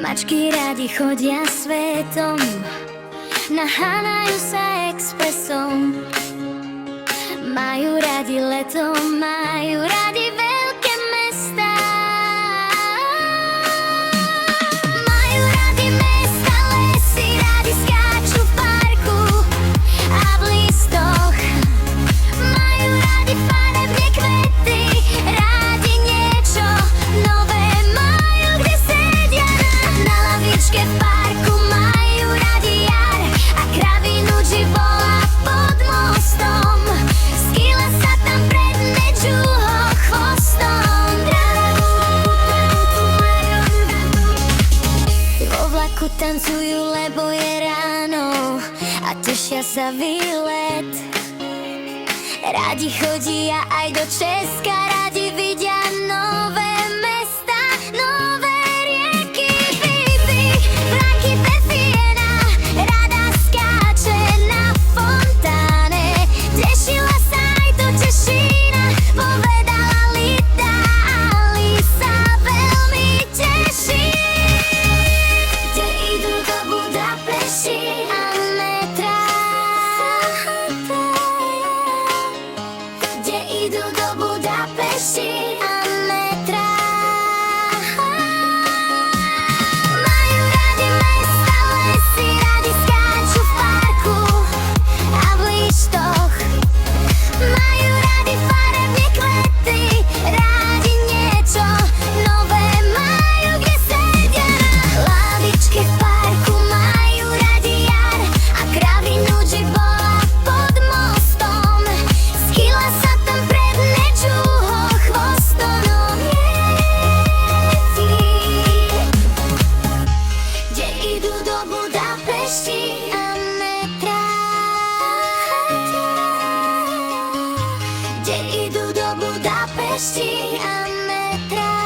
Mačky radi chodia svetom, naháňajú sa expresom. Majú radi leto, majú radi veľké mestá. Majú radi mesta, lesy, radi skáču v parku a v listoch. Majú radi farebné kvety, rádi niečo nové majú, kde sedia na lavičke v parku. Majú radi jar a kravinu či volá pod mostom. Skýla sa tam pred medžuho chvostom. Vo vlaku tancujú, lebo je ráno a tešia sa výlet. Radi chodia aj do Česka, radi vidia nové mesta, nové rieky. Bibi, Blanky, Pefiena, rada skáče na fontáne. Tešila sa aj do Tešína, povedala Lita, Ali sa veľmi teší. Kde idú do Budapešti a metra. Kde idú do Budapešti a metra. Majú radi mesta, lesy, radi skáču v parku a v lištoch. Majú radi farebné kvety, rádi niečo nové majú, kde sedia na lavičke v parku. Majú radi jar a kravinu či bola pod mostom. Skýla sa tam pred medžuho chvostom. Kde idú do Budapešti a metra. Kde idú do Budapešti a metra.